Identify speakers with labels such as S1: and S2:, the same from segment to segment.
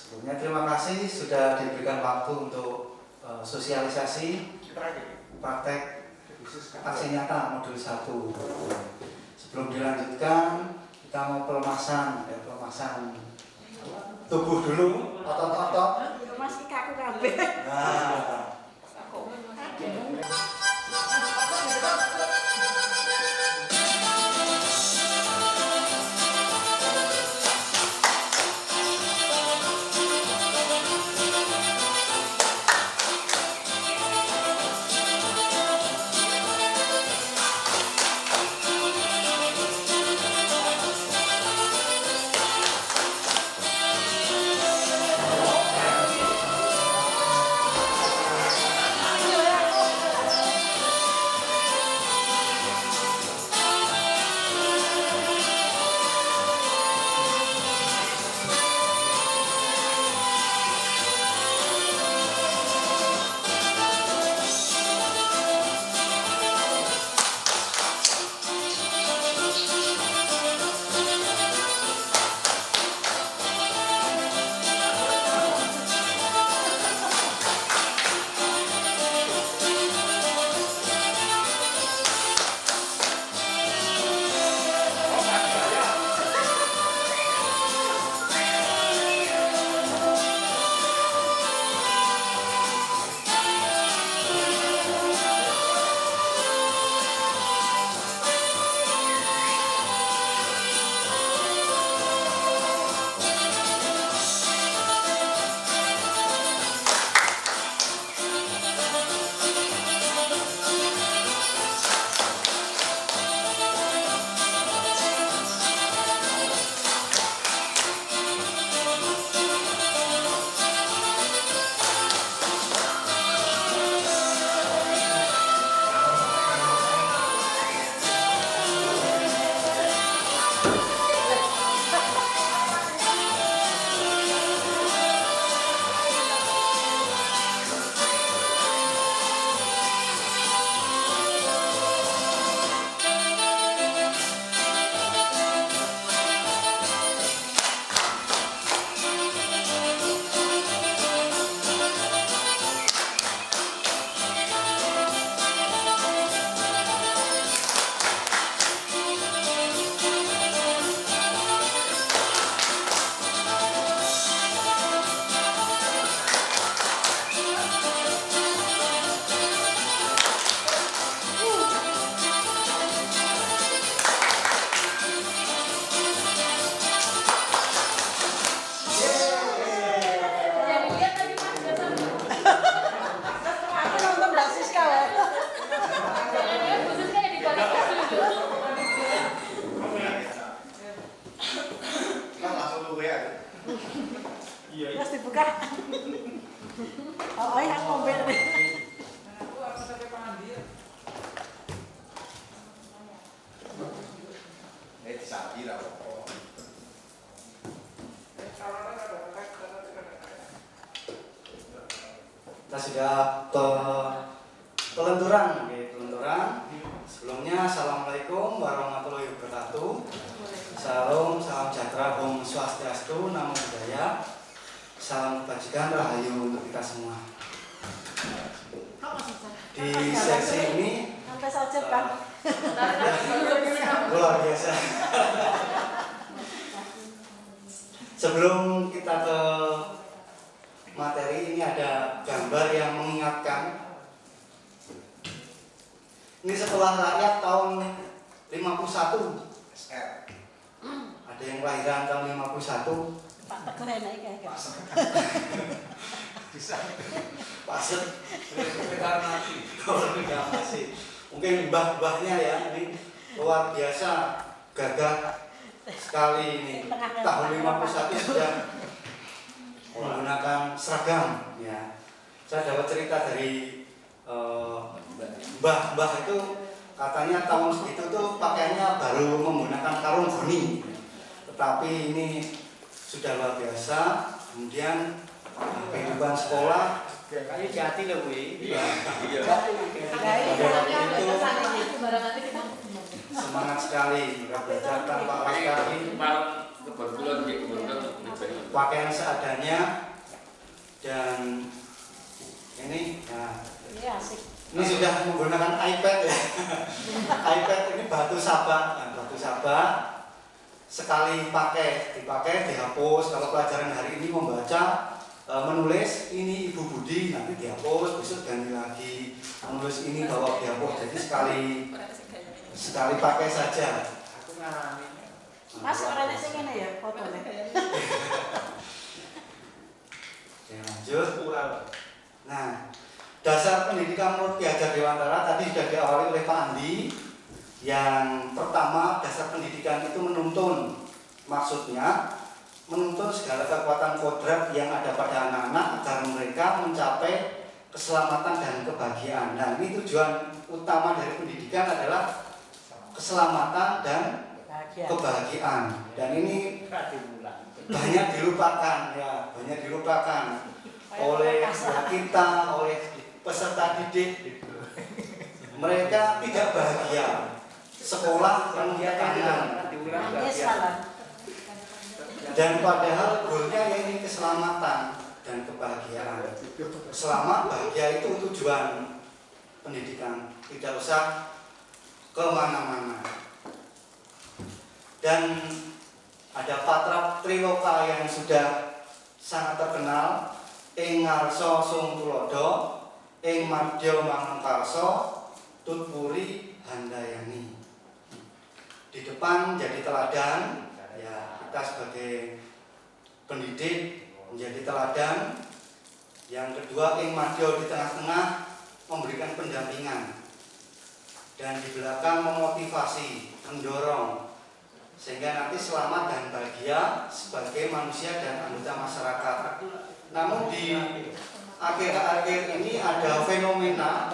S1: Sebelumnya terima kasih sudah diberikan waktu untuk sosialisasi praktek aksi nyata modul 1. Sebelum dilanjutkan, kita mau pelemasan tubuh dulu, otot-otot.
S2: Masih kaku kabeh.
S1: Nah,
S2: Terus dibuka. Oh, yang ngomel deh.
S1: kita sudah pelenturan. Sebelumnya, assalamualaikum warahmatullahi wabarakatuh. Salam sejahtera, Om Swastiastu, Namo Buddhaya. Salam kebajikan, rahayu untuk kita semua. Di sesi ini
S2: Sampai saja, Bang.
S1: luar biasa. Sebelum kita ke materi, ini ada gambar yang mengingatkan. Ini setelah rakyat tahun 51 SR. Ada yang kelahiran tahun 51.
S2: Pak Teguh enak kayak
S1: Paset. Reinkarnasi. Mungkin mbah-mbahnya ya, ini luar biasa gagah sekali ini. Tahun 51 sudah menggunakan seragam ya. Saya dapat cerita dari mbah-mbah itu, katanya tahun segitu tuh pakaiannya baru menggunakan karung goni. Tetapi ini sudah luar biasa. Kemudian kehidupan sekolah
S3: Kali jati loh, Bu.
S1: iya. Semangat sekali, belajar tanpa alas kaki.
S3: Kebetulan
S1: berpakaian seadanya, dan ini, nah,
S2: Iya asik.
S1: ini sudah menggunakan iPad ya. iPad ini batu sabak, nah, batu sabak sekali dipakai dihapus. Kalau pelajaran hari ini membaca, menulis ini Ibu Budi, nanti dihapus, besok ganti lagi menulis ini bahwa dihapus. Jadi sekali pakai saja.
S2: Mas orangnya sing ngene ya fotone.
S1: Oke, lanjut. Nah, dasar pendidikan menurut Ki Hajar Dewantara tadi sudah diawali oleh Pak Andi. Yang pertama, dasar pendidikan itu menuntun. Maksudnya menuntun segala kekuatan kodrat yang ada pada anak-anak agar mereka mencapai keselamatan dan kebahagiaan. Nah, ini tujuan utama dari pendidikan adalah keselamatan dan kebahagiaan. Dan ini banyak dilupakan ya, banyak dilupakan oleh kita, oleh peserta didik. Mereka tidak bahagia. Sekolah penuh tekanan.
S2: Nangis malah.
S1: Dan padahal goalnya ya ini keselamatan dan kebahagiaan. Selamat, bahagia itu tujuan pendidikan. Tidak usah kemana-mana. Dan ada patra Triloka yang sudah sangat terkenal. Ing ngarsa sung tulodo, ing madya manungkarsa, tutpuri handayani. Di depan jadi teladan, ya kita sebagai pendidik menjadi teladan. Yang kedua, ing madya di tengah-tengah memberikan pendampingan, dan di belakang memotivasi, mendorong, sehingga nanti selamat dan bahagia sebagai manusia dan anggota masyarakat. Namun di akhir-akhir ini ada fenomena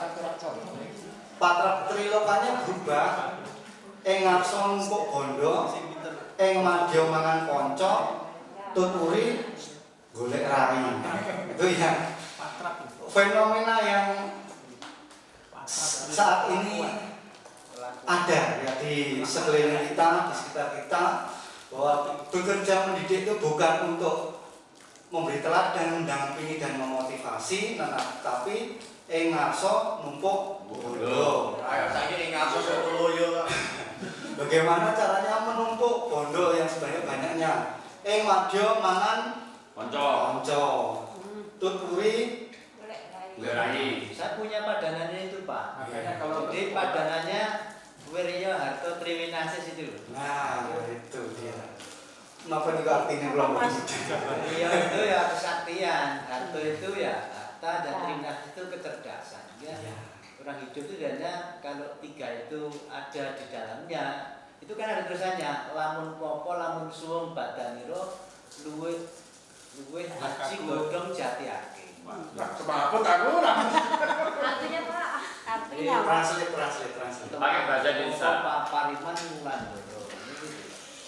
S1: patra Trilokanya berubah. Ing ngarsa numpuk bondo, ing madya mangan kanca, tuturi golek rai. Itu yang fenomena yang saat ini ada ya di sekeliling kita, di sekitar kita, bahwa bekerja mendidik itu bukan untuk memberi teladan, mendampingi dan memotivasi, tapi ing ngarsa numpuk bondo.
S3: Ayo saiki ing ngarsa Soloyo.
S1: Bagaimana caranya menumpuk bondo yang sebanyak-banyaknya? Ing madya mangan kanca. Tuturi
S3: Lerai.
S4: Saya punya padanannya itu Pak.
S1: Ya.
S4: Kalau di padanannya Wirya Harto Triwinasis itu.
S1: Nah, itu dia. Kenapa juga artinya belum
S4: Wirya itu ya kesaktian, Harto itu ya harta, dan Triwinasis itu kecerdasan. Ya. Orang hidup itu hanya kalau tiga itu ada di dalamnya, itu kan ada tulisannya lamun popo lamun suwung badaniro luwe haji godhong jati akeh.
S3: Semaput aku ora.
S2: Artinya Pak, artinya apa?
S1: translate.
S3: Pakai bahasa Indonesia.
S4: Pak Pariman Wulan.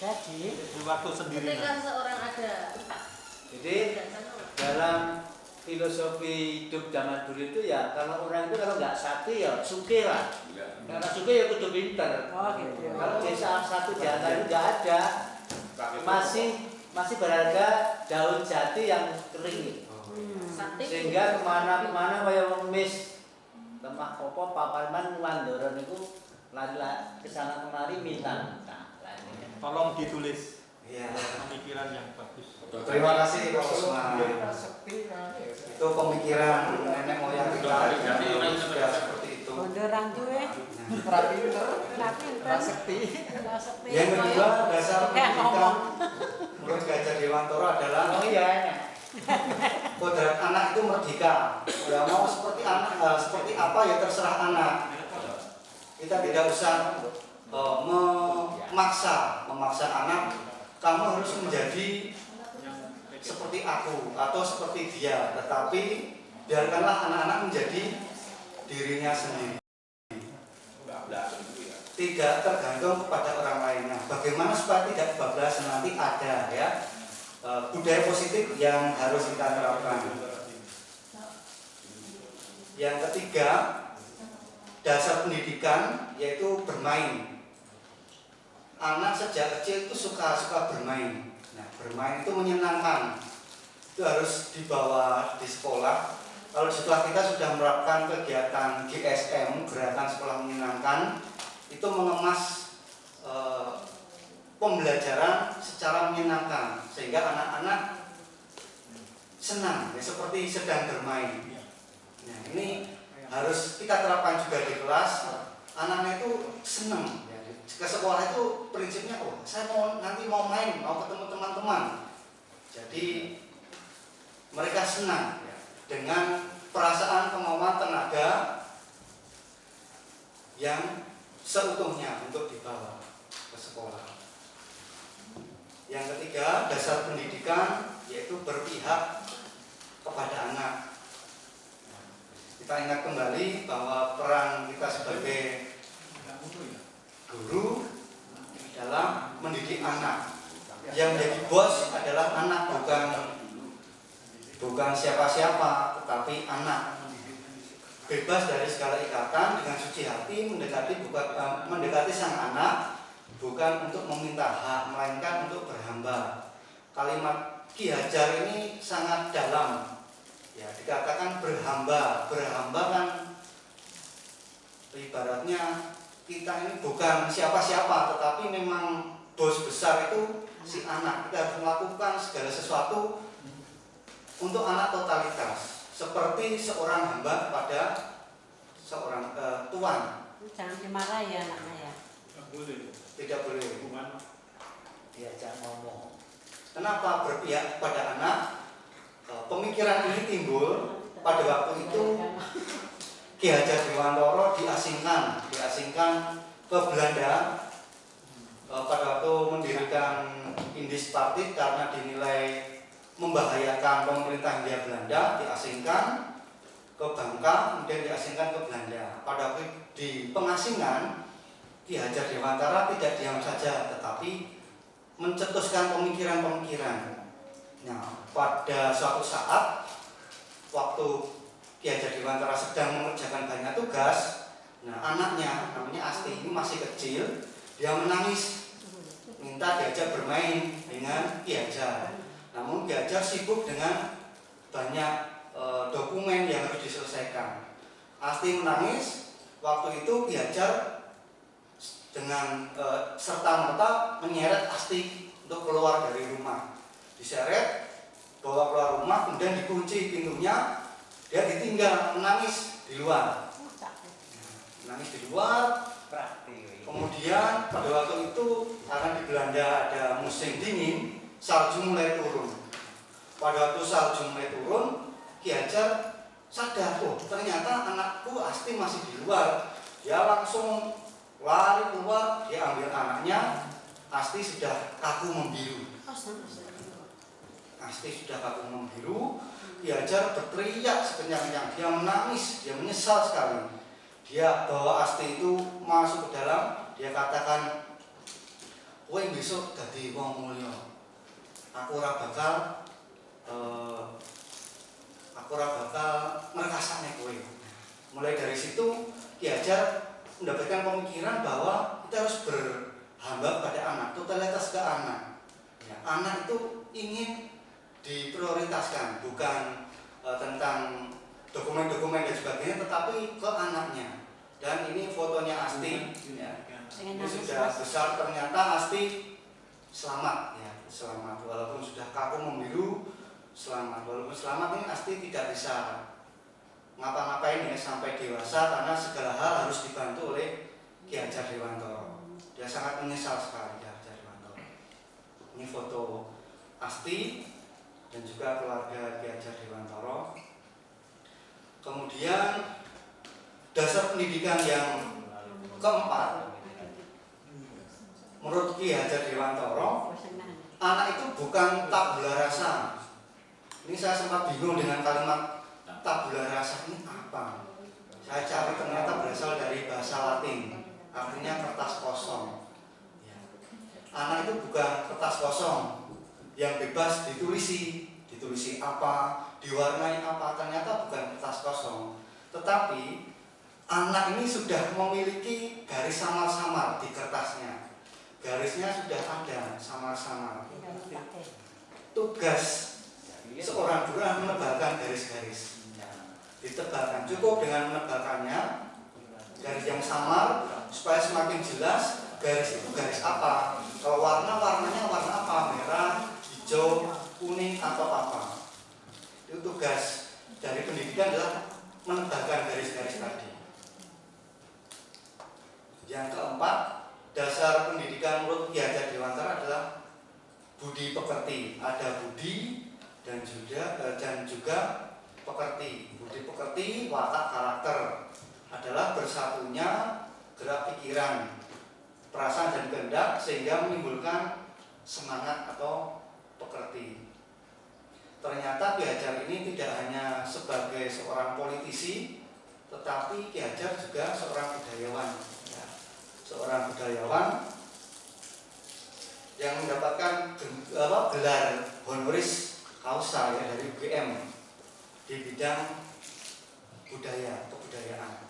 S2: Jadi
S5: waktu sendiri.
S6: Ketika seorang ada
S4: Jadi dalam filosofi hidup zaman dulu itu ya kalau orang itu kalau nggak sakti ya suke lah. Karena suke ya kudu pinter.
S2: oh gitu.
S4: Kalau desa satu janda itu nggak ada, masih berharga daun jati yang kering.
S6: sakti
S4: Sehingga kemana-mana kaya ngemis lemah kopo paparman Wandoro niku lari kesana kemari minta.
S5: Tolong ditulis
S1: Iya.
S5: pemikiran yang bagus.
S1: Terima kasih Pak Usman. Itu pemikiran nenek moyang kita sudah seperti itu.
S2: Bondo orang duwe.
S5: Rapi
S2: Sakti.
S1: Yang kedua, dasar
S2: Kayak
S1: pendidikan
S2: ngomong.
S1: menurut Ki Hajar Dewantara adalah
S4: Oh iya.
S1: kodrat anak itu merdeka. Ya mau seperti anak, seperti apa ya terserah anak. Kita tidak usah memaksa anak. Kamu harus menjadi seperti aku atau seperti dia. Tetapi biarkanlah anak-anak menjadi dirinya sendiri. Tidak tergantung kepada orang lainnya. Bagaimana supaya tidak bablas nanti ada ya. Budaya positif yang harus kita terapkan. Yang ketiga, dasar pendidikan yaitu bermain. Anak sejak kecil itu suka bermain. Nah, bermain itu menyenangkan. Itu harus dibawa di sekolah. Kalau di sekolah kita sudah menerapkan kegiatan GSM, Gerakan Sekolah Menyenangkan, itu mengemas pembelajaran secara menyenangkan sehingga anak-anak senang, ya, seperti sedang bermain. Nah, ini harus kita terapkan juga di kelas. Anak-anak itu senang, ya. Ke sekolah itu prinsipnya, oh saya nanti mau main, mau ketemu teman-teman. Jadi mereka senang, ya, dengan perasaan, kemauan, tenaga yang seutuhnya untuk dibawa ke sekolah. Yang ketiga, dasar pendidikan yaitu berpihak kepada anak. Kita ingat kembali bahwa peran kita sebagai guru dalam mendidik anak. Yang menjadi bos adalah anak, bukan siapa-siapa, tetapi anak. Bebas dari segala ikatan, dengan suci hati mendekati sang anak, bukan untuk meminta hak, melainkan untuk berhamba. Kalimat Ki Hajar ini sangat dalam. Ya, dikatakan berhamba. Berhamba kan ibaratnya kita ini bukan siapa-siapa, tetapi memang bos besar itu si anak. Kita harus melakukan segala sesuatu untuk anak totalitas, seperti seorang hamba kepada seorang tuan.
S2: Jangan dimarahi ya anaknya ya.
S1: Tidak boleh.
S4: Diajak ngomong.
S1: Kenapa berpihak kepada anak? Pemikiran ini timbul pada waktu itu Ki Hajar Dewantara diasingkan ke Belanda pada waktu mendirikan Indis Partit karena dinilai membahayakan pemerintah Hindia Belanda, diasingkan ke Bangka, kemudian diasingkan ke Belanda. Pada waktu di pengasingan, Ki Hajar Dewantara tidak diam saja, tetapi mencetuskan pemikiran-pemikiran. Nah, pada suatu saat, waktu Ki Hajar Dewantara sedang mengerjakan banyak tugas, nah anaknya, namanya Asti, ini masih kecil, dia menangis, minta diajak bermain dengan Ki Hajar. Namun Ki Hajar sibuk dengan banyak dokumen yang harus diselesaikan. Asti menangis, waktu itu Ki Hajar dengan serta-merta menyeret Asti untuk keluar dari rumah. Diseret, bawa keluar rumah, kemudian dikunci pintunya, dia ditinggal menangis di luar. Menangis di luar. Kemudian pada waktu itu karena di Belanda ada musim dingin, salju mulai turun. Pada waktu salju mulai turun, Ki Hajar sadar, oh ternyata anakku Asti masih di luar. Dia langsung lari keluar, dia ambil anaknya. Asti sudah kaku membiru. Asti sudah kaku membiru. Ki Hajar berteriak sekencang-kencang, dia menangis, dia menyesal sekali. Dia bawa Asti itu masuk ke dalam, dia katakan, kowe besok dadi wong mulya. Aku ora bakal ngerasane kowe. Mulai dari situ Ki Hajar mendapatkan pemikiran bahwa kita harus berhamba pada anak, totalitas ke anak. Ya, anak itu ingin diprioritaskan, bukan tentang dokumen-dokumen dan sebagainya, tetapi ke anaknya. Dan ini fotonya Asti, ya. Ini sudah besar, ternyata Asti selamat, ya, selamat. Walaupun sudah kaku membiru, selamat. Walaupun selamat, ini Asti tidak bisa ngapa-ngapain ya sampai dewasa karena segala hal harus dibantu oleh Ki Hajar Dewantara. Dia sangat menyesal sekali, Ki Hajar Dewantara. Ini foto Asti dan juga keluarga Ki Hajar Dewantara. Kemudian dasar pendidikan yang keempat, menurut Ki Hajar Dewantara, anak itu bukan tabula rasa. Ini saya sempat bingung dengan kalimat tabula rasa ini apa. Saya cari ternyata berasal dari bahasa Latin, artinya kertas kosong. Ya. Anak itu bukan kertas kosong yang bebas ditulisi apa, diwarnai apa, ternyata bukan kertas kosong. Tetapi anak ini sudah memiliki garis samar-samar di kertasnya. garisnya sudah ada sama-sama.
S2: Tinggal dipakai.
S1: Tugas seorang guru adalah menebalkan garis-garis. Ditebalkan, cukup dengan menebalkannya garis yang samar supaya semakin jelas garis itu garis apa. Kalau warnanya warna apa, merah, hijau, kuning atau apa. Itu tugas dari pendidikan adalah menebalkan garis-garis tadi. Yang keempat, dasar pendidikan menurut Ki Hajar Dewantara adalah budi pekerti. Ada budi dan juga pekerti. Budi pekerti, watak karakter adalah bersatunya gerak pikiran, perasaan dan kehendak sehingga menimbulkan semangat atau pekerti. Ternyata Ki Hajar ini tidak hanya sebagai seorang politisi, tetapi Ki Hajar juga seorang budayawan. Seorang budayawan yang mendapatkan gelar honoris causa ya, dari UGM di bidang budaya, kebudayaan.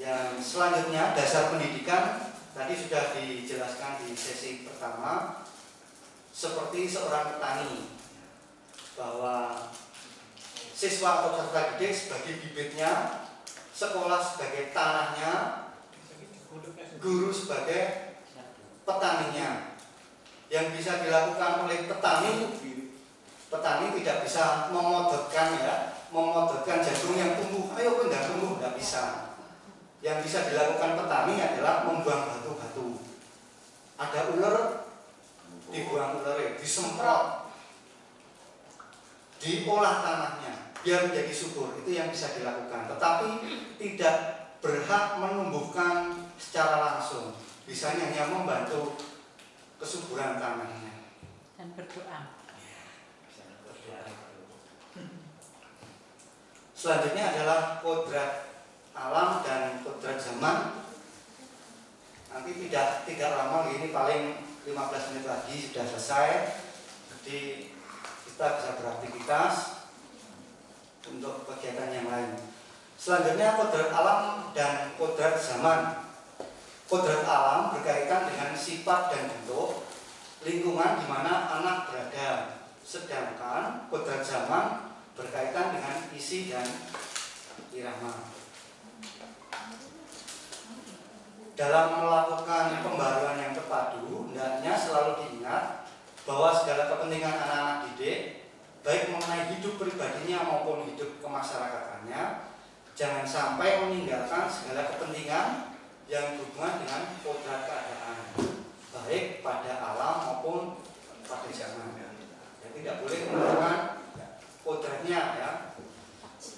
S1: Yang selanjutnya, dasar pendidikan tadi sudah dijelaskan di sesi pertama, seperti seorang petani, bahwa siswa atau peserta didik sebagai bibitnya, sekolah sebagai tanahnya, guru sebagai petaninya. Yang bisa dilakukan oleh petani tidak bisa memototkan jagung yang tumbuh, ayo pindah tumbuh, tidak bisa. Yang bisa dilakukan petani adalah membuang batu-batu. Ada ular, dibuang ular, disemprot, diolah tanahnya biar menjadi subur, itu yang bisa dilakukan. Tetapi tidak berhak menumbuhkan secara langsung, bisanya hanya membantu kesuburan tanahnya
S2: Dan berdoa.
S1: Selanjutnya adalah kodrat alam dan kodrat zaman. Nanti tidak lama, ini paling 15 menit lagi sudah selesai. Jadi kita bisa beraktivitas untuk kegiatan yang lain. Selanjutnya kodrat alam dan kodrat zaman. Kodrat alam berkaitan dengan sifat dan bentuk lingkungan di mana anak berada. Sedangkan kodrat zaman berkaitan dengan isi dan irama. Dalam melakukan pembaruan yang terpadu, hendaknya selalu diingat bahwa segala kepentingan anak-anak didik, baik mengenai hidup pribadinya maupun hidup kemasyarakatannya, jangan sampai meninggalkan segala kepentingan yang berhubungan dengan kodrat keadaan, baik pada alam maupun pada zaman. Ya, tidak boleh meninggalkan kodratnya ya.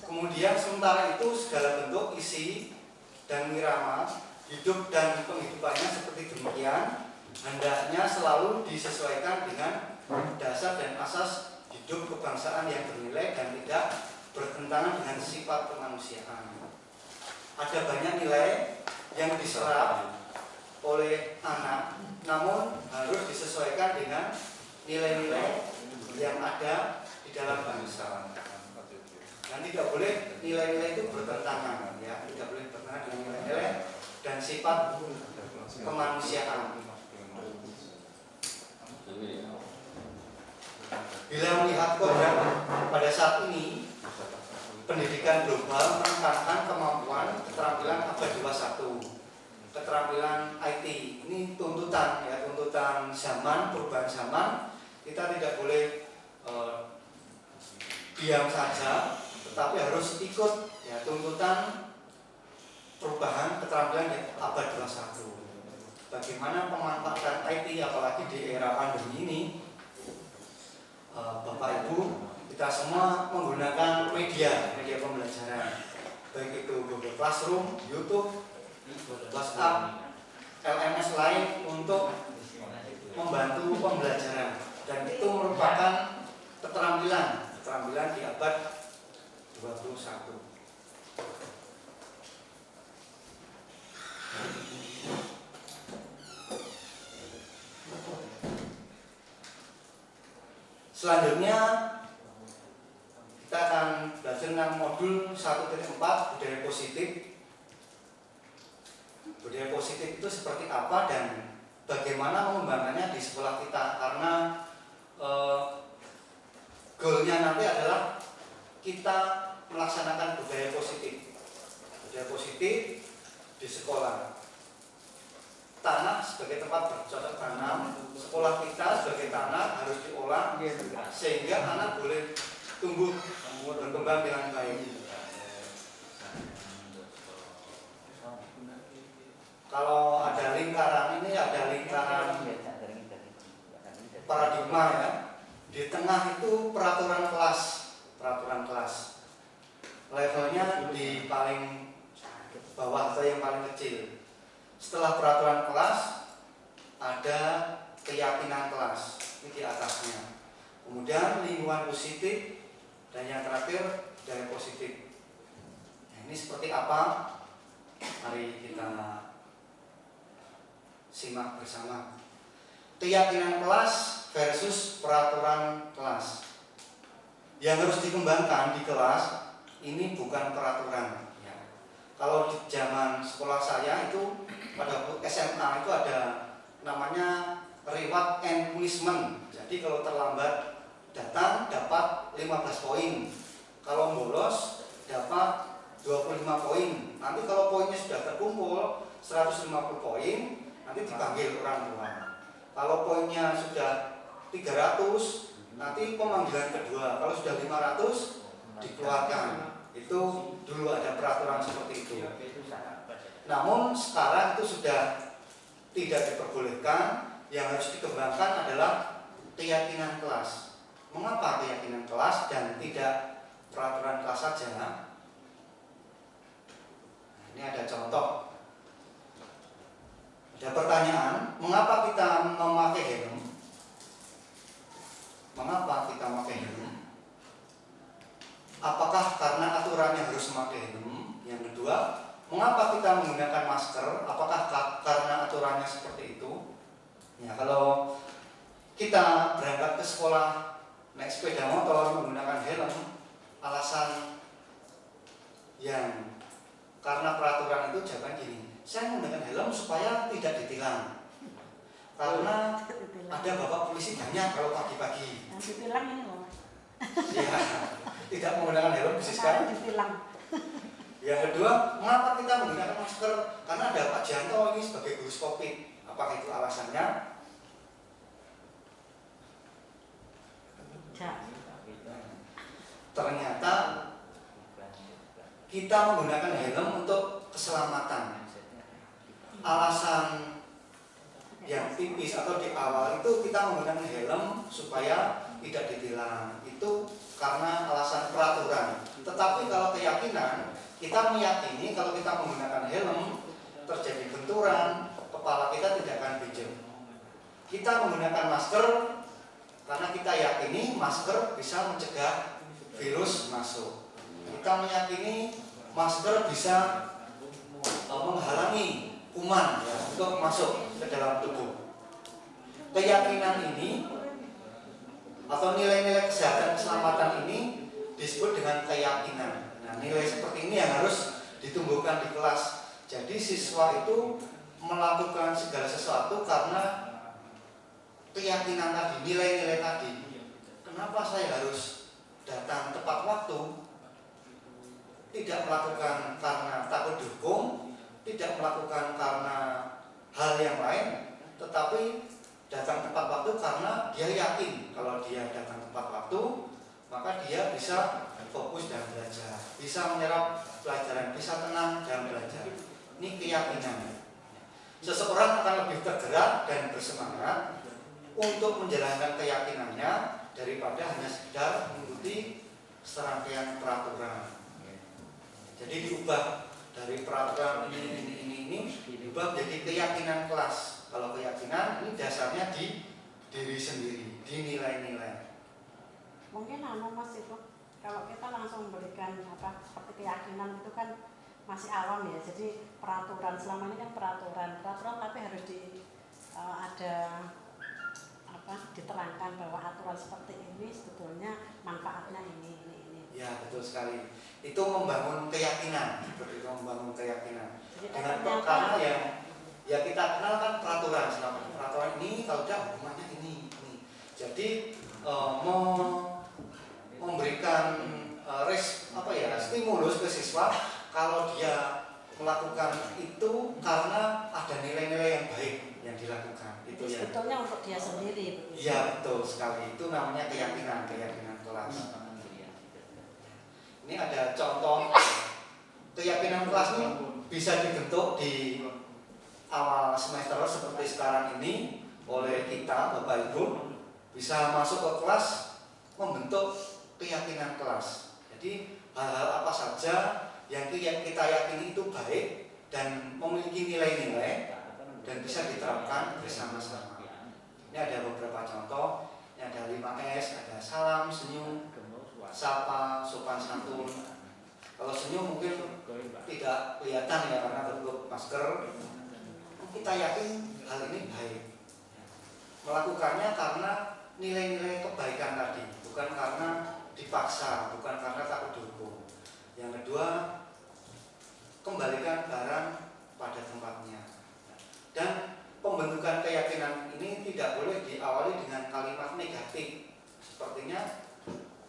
S1: Kemudian sementara itu segala bentuk isi dan irama hidup dan penghidupannya seperti demikian hendaknya selalu disesuaikan dengan dasar dan asas hidup kebangsaan yang bernilai dan tidak bertentangan dengan sifat kemanusiaan. Ada banyak nilai yang diserap oleh anak, namun harus disesuaikan dengan nilai-nilai yang ada di dalam bangsa. Dan tidak boleh nilai-nilai itu bertentangan, ya, tidak boleh bertentangan dengan nilai-nilai dan sifat kemanusiaan. Bila melihat kodrat pada saat ini, pendidikan global menekankan kemampuan keterampilan abad 21, keterampilan IT. Ini tuntutan ya, tuntutan zaman, perubahan zaman. Kita tidak boleh diam saja, tetapi harus ikut ya tuntutan perubahan keterampilan di abad 21. Bagaimana pemanfaatan IT apalagi di era pandemi ini? Bapak Ibu, kita semua menggunakan media pembelajaran, baik itu Google Classroom, YouTube, WhatsApp, LMS lain untuk membantu pembelajaran, dan itu merupakan keterampilan di abad 21. Selanjutnya kita akan belajar tentang modul 1.4 budaya positif. Budaya positif itu seperti apa dan bagaimana mengembangkannya di sekolah kita, karena goalnya nanti adalah kita melaksanakan budaya positif. Budaya positif di sekolah. Tanah sebagai tempat bercocok tanam, sekolah kita sebagai tanah harus diolah sehingga anak boleh tumbuh berkembang dengan baik. Kalau ada lingkaran ini, ada lingkaran paradigma ya. Di tengah itu peraturan kelas, levelnya di paling bawah atau yang paling kecil. Setelah peraturan kelas ada keyakinan kelas, ini di atasnya. Kemudian lingkungan positif dan yang terakhir budaya positif. Nah, ini seperti apa? Mari kita simak bersama. Keyakinan kelas versus peraturan kelas. Yang harus dikembangkan di kelas ini bukan peraturan. Ya. Kalau di zaman sekolah saya itu pada SMA itu ada namanya reward and punishment. Jadi kalau terlambat datang dapat 15 poin. Kalau bolos dapat 25 poin. Nanti kalau poinnya sudah terkumpul 150 poin, nanti dipanggil orang tua. Kalau poinnya sudah 300, nanti pemanggilan kedua. Kalau sudah 500 dikeluarkan. Itu dulu ada peraturan seperti itu. Namun sekarang itu sudah tidak diperbolehkan. Yang harus dikembangkan adalah keyakinan kelas. Mengapa keyakinan kelas dan tidak peraturan kelas saja? Nah, ini ada contoh. Ada pertanyaan, mengapa kita memakai helm? Mengapa kita memakai helm? Apakah karena aturannya harus memakai helm? Yang kedua, mengapa kita menggunakan masker? Apakah karena aturannya seperti itu? Ya, kalau kita berangkat ke sekolah naik sepeda motor menggunakan helm, alasan yang karena peraturan itu jawaban gini, saya menggunakan helm supaya tidak ditilang. Karena ada bapak polisi banyak kalau pagi-pagi.
S2: Yang ditilang ini loh.
S1: Ya, tidak menggunakan helm
S2: Sekarang
S1: bisa.
S2: ditilang.
S1: Yang kedua, mengapa kita menggunakan masker? Karena ada Pak Janto ini sebagai guru Covid. Apakah itu alasannya? Ternyata kita menggunakan helm untuk keselamatan. Alasan yang tipis atau di awal itu kita menggunakan helm supaya tidak ditilang. Itu karena alasan peraturan. Tetapi kalau keyakinan, kita meyakini kalau kita menggunakan helm terjadi benturan, kepala kita tidak akan benjol. Kita menggunakan masker karena kita yakini masker bisa mencegah virus masuk. Kita meyakini masker bisa menghalangi kuman ya, untuk masuk ke dalam tubuh. Keyakinan ini atau nilai-nilai kesehatan keselamatan ini disebut dengan keyakinan. Nah, nilai seperti ini yang harus ditumbuhkan di kelas. Jadi siswa itu melakukan segala sesuatu karena keyakinan tadi, nilai-nilai tadi. Kenapa saya harus datang tepat waktu? Tidak melakukan karena takut dihukum, tidak melakukan karena hal yang lain, tetapi datang tepat waktu karena dia yakin kalau dia datang tepat waktu, maka dia bisa fokus dalam belajar, bisa menyerap pelajaran, bisa tenang dalam belajar. Ini keyakinan. Seseorang akan lebih tergerak dan bersemangat untuk menjalankan keyakinannya daripada hanya sekedar mengikuti serangkaian peraturan. Jadi diubah dari peraturan ini diubah menjadi keyakinan kelas. Kalau keyakinan ini dasarnya di diri sendiri, di nilai-nilai.
S2: Mungkin Mas itu kalau kita langsung memberikan seperti keyakinan itu kan masih awam ya. Jadi peraturan selama ini kan peraturan tapi harus ada diterangkan bahwa aturan seperti ini sebetulnya manfaatnya ini.
S1: Ya, sekali. Itu membangun keyakinan, seperti itu membangun keyakinan.
S2: Jadi
S1: Dengan
S2: takutnya
S1: karena yang ya kita kenal kan peraturan, selama peraturan ini kalau tidak hukumannya ini. Jadi memberikan stimulus ke siswa kalau dia melakukan itu karena ada nilai-nilai yang baik yang dilakukan. Itu ya.
S2: sebetulnya untuk dia sendiri.
S1: Iya betul sekali. Itu namanya keyakinan kelas. Ini ada contoh keyakinan kelas ini bisa dibentuk di awal semester seperti sekarang ini oleh kita Bapak Ibu bisa masuk ke kelas membentuk keyakinan kelas. Jadi hal-hal apa saja yang kita yakini itu baik dan memiliki nilai-nilai dan bisa diterapkan bersama-sama. Ini ada beberapa contoh. Ini ada 5S, ada salam, senyum, sapa, sopan santun. Kalau senyum mungkin tidak kelihatan ya karena tertutup masker. Kita yakin hal ini baik. Melakukannya karena nilai-nilai kebaikan tadi, bukan karena dipaksa, bukan karena takut dihukum. Yang kedua, kembalikan barang pada tempatnya. Dan pembentukan keyakinan ini tidak boleh diawali dengan kalimat negatif. Sepertinya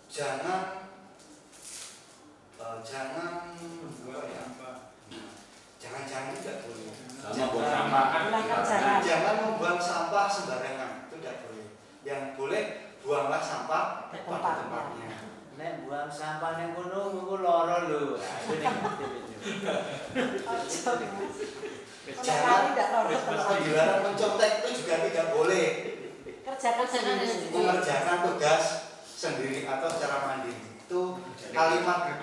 S1: jangan tidak boleh. Jangan membuang sampah sembarangan, itu tidak boleh. Yang boleh buanglah sampah pada tempatnya.
S4: Nek buang sampah nang kono iku lara lho. Itu negatif itu.
S1: Jangan dilarang mencontek itu juga tidak boleh.
S2: Kerjakan sendiri.
S1: Mengerjakan tugas sendiri atau secara mandiri itu kalimat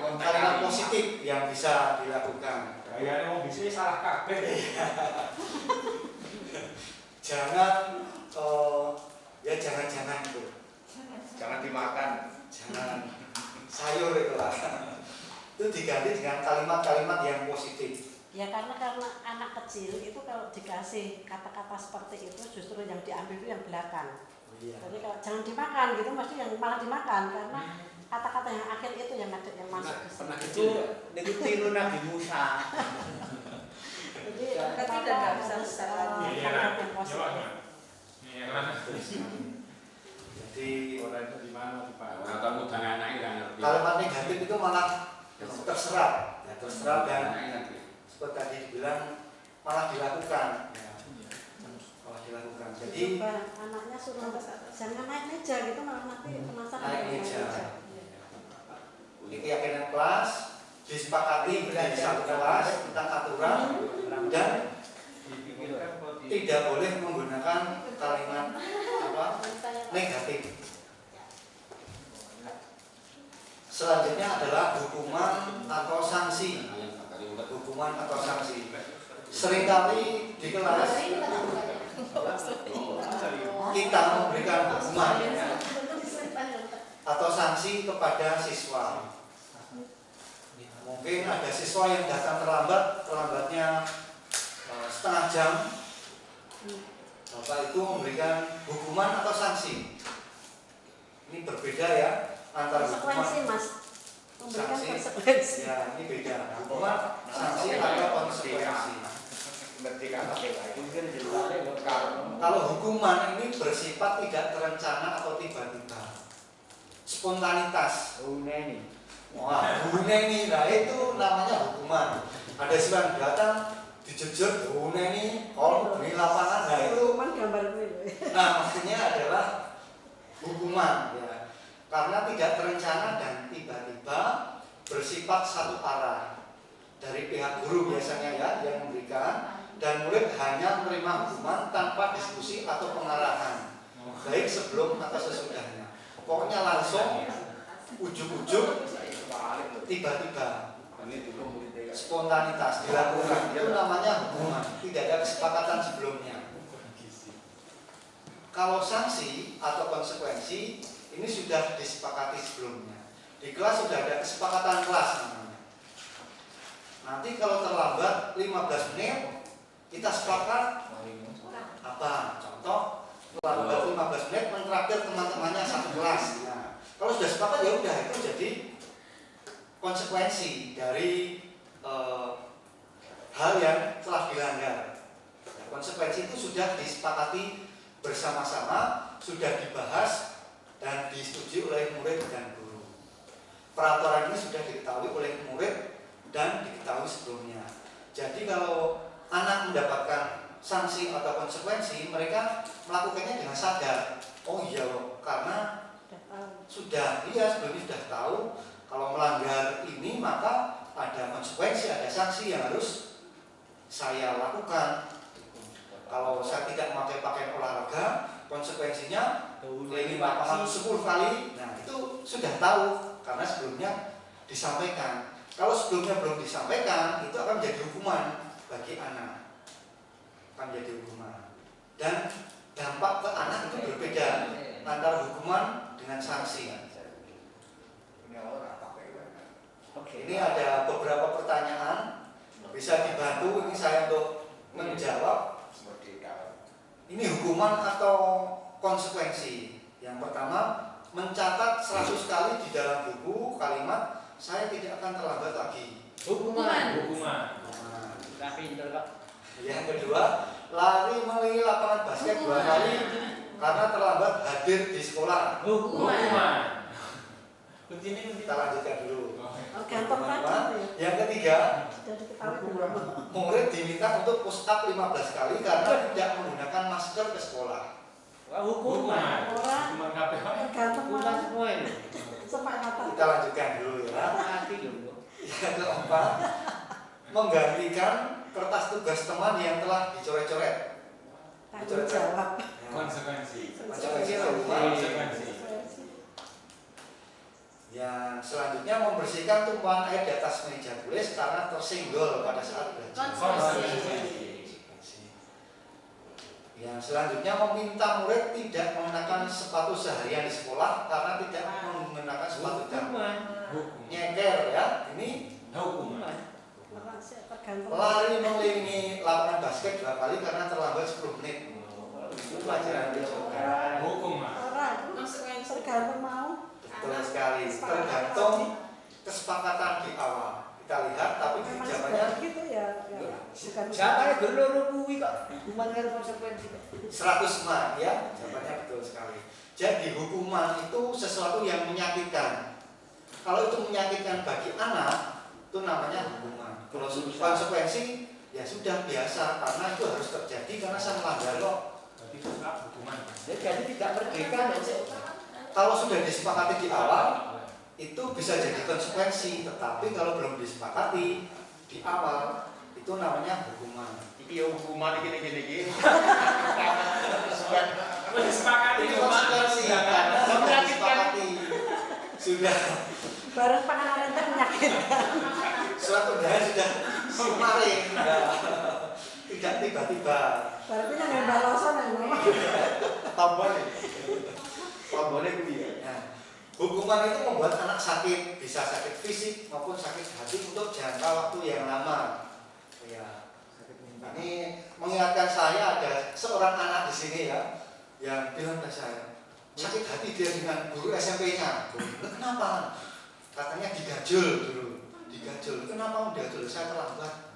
S1: positif yang bisa dilakukan.
S3: Kayaknya mau bisa salah kabeh.
S1: Jangan jangan itu.
S3: Jangan dimakan.
S1: Jangan sayur itu lah. Itu diganti dengan kalimat-kalimat yang positif.
S2: Ya karena anak kecil itu kalau dikasih kata-kata seperti itu justru yang diambil itu yang belakang.
S1: Iya.
S2: Jadi kalau jangan dimakan gitu mesti yang malah dimakan karena kata-kata yang akhir itu yang masuk ke
S3: Pernah
S2: situ.
S3: kecil ya?
S4: Niku tiru Nabi Musa.
S2: Jadi
S6: Berarti udah nggak bisa
S2: kalimat yang positif.
S1: Jadi
S3: Orang itu di mana di Pak?
S7: Nah, kamu jangan anak nggak ngerti.
S1: kalimat negatif itu malah terserap, ya, terserap dan
S7: Anak-anak.
S1: seperti tadi dibilang malah dilakukan. Ya. Malah dilakukan. Jadi
S2: Jadi anaknya suruh jangan naik meja gitu malah nanti penasaran
S1: naik
S2: dengan
S1: meja.
S2: Iya.
S1: Ini keyakinan kelas disepakati di satu kelas tentang aturan dan tidak boleh menggunakan kalimat negatif. Selanjutnya adalah hukuman atau sanksi. Hukuman atau sanksi. Seringkali di kelas kita memberikan hukuman atau sanksi kepada siswa. Mungkin ada siswa yang datang terlambatnya setengah jam. Bapak itu memberikan hukuman atau sanksi. Ini berbeda ya antara
S2: Konsekuensi
S1: hukuman
S2: mas memberikan
S1: sanksi.
S2: konsekuensi.
S1: Ya, ini beda. Hukuman, sanksi atau konsekuensi. Kalau hukuman ini bersifat tidak terencana atau tiba-tiba. Spontanitas. Wah, huneni, nah itu namanya hukuman. Ada siswa datang dijejer, huneni, kalau di lapangan, nah itu.
S2: Hukuman gambar itu.
S1: Nah, maksudnya adalah hukuman, ya, karena tidak terencana dan tiba-tiba bersifat satu arah dari pihak guru biasanya ya yang memberikan dan murid hanya menerima hukuman tanpa diskusi atau pengarahan, baik sebelum atau sesudahnya. Pokoknya langsung ujuk-ujuk tiba-tiba spontanitas dilakukan, itu namanya hukuman, tidak ada kesepakatan sebelumnya. Kalau sanksi atau konsekuensi ini sudah disepakati sebelumnya. Di kelas sudah ada kesepakatan kelas namanya. Nanti kalau terlambat 15 menit kita sepakat apa? Contoh terlambat 15 menit mentraktir teman-temannya satu kelas. Nah, kalau sudah sepakat ya udah itu jadi konsekuensi dari hal yang telah dilanggar. Konsekuensi itu sudah disepakati bersama-sama, sudah dibahas dan disetujui oleh murid dan guru. Peraturan ini sudah diketahui oleh murid dan diketahui sebelumnya. Jadi kalau anak mendapatkan sanksi atau konsekuensi, mereka melakukannya dengan sadar. Oh iya loh, karena sudah sebelumnya sudah tahu kalau melanggar ini maka ada konsekuensi, ada sanksi yang harus saya lakukan. Kalau saya tidak memakai pakaian olahraga, konsekuensinya keliling lapangan 10 kali. Nah, itu sudah tahu karena sebelumnya disampaikan. Kalau sebelumnya belum disampaikan, itu akan menjadi hukuman bagi anak. Akan menjadi hukuman. Dan dampak ke anak itu berbeda antara hukuman dengan sanksi. Ini ada beberapa pertanyaan, bisa dibantu ini saya untuk menjawab. Ini hukuman atau konsekuensi? Yang pertama, mencatat 100 kali di dalam buku kalimat saya tidak akan terlambat lagi.
S6: Hukuman.
S1: Yang kedua, lari mengelilingi lapangan basket 2 kali karena terlambat hadir di sekolah.
S6: Hukuman.
S1: Kita lanjutkan dulu.
S2: Gantung tadi ya.
S1: Yang ketiga,
S2: Sudah diketahui belum?
S1: murid diminta untuk push up 15 kali karena tidak menggunakan masker ke sekolah.
S4: Hukuman.
S2: Orang
S3: Cuma kabeh.
S2: gantung
S4: Hukuman
S2: malah
S4: semua ini.
S2: sampai mata.
S1: Kita lanjutkan dulu ya.
S4: Mati dulu.
S1: Yang keempat, menggantikan kertas tugas teman yang telah dicoret-coret.
S2: Tanggung jawab.
S3: Konsekuensi.
S1: Konsekuensi. Yang selanjutnya, membersihkan tumpahan air di atas meja tulis karena tersenggol pada saat belajar.
S6: Konsekuensi.
S1: Yang selanjutnya, meminta murid tidak mengenakan sepatu seharian di sekolah karena tidak mengenakan sepatu jam.
S4: Hukuman.
S1: Nyeker ya, ini
S4: Hukuman.
S2: Orang sih tergantung.
S1: lari mengelilingi lapangan basket 2 kali karena terlambat 10 menit. Itu pelajaran besok.
S3: Hukuman.
S2: Orang
S6: Konsekuensi.
S2: tergantung mau.
S1: Betul sekali, tergantung kesepakatan di awal. Kita lihat, tapi
S2: Memang
S1: jawabannya
S2: seperti gitu ya. Bukan
S4: Siapa yang berloro kuwi kok hukuman kan konsekuensi kok.
S1: 100 mark ya, jawabannya betul sekali. Jadi hukuman itu sesuatu yang menyakitkan. Kalau itu menyakitkan bagi anak, itu namanya hukuman. Kalau konsekuensi, ya sudah biasa karena itu harus terjadi karena saya melanggar kok.
S3: Berarti itu hukuman.
S4: Jadi tidak merdeka aja.
S1: Kalau sudah disepakati di awal, itu bisa jadi konsekuensi. Tetapi kalau belum disepakati di awal, itu namanya hukuman.
S3: Iki ya hukuman iki.
S1: Disepakati itu konsekuensi karena sudah disepakati. Sudah
S2: barang penanganan itu menyakitkan.
S1: surat undangan sudah kemarin, tidak tiba-tiba.
S2: Berarti yang nggak balasan ya mama.
S1: Tambahnya kuwi. Nah, hukuman itu membuat anak sakit, bisa sakit fisik maupun sakit hati untuk jangka waktu yang lama. Ya, ini mengingatkan saya ada seorang anak di sini ya yang bilang ke saya sakit hati dia dengan guru SMP-nya. Kenapa? Katanya digajul dulu. Digajul. Kenapa digajul? Saya terlambat.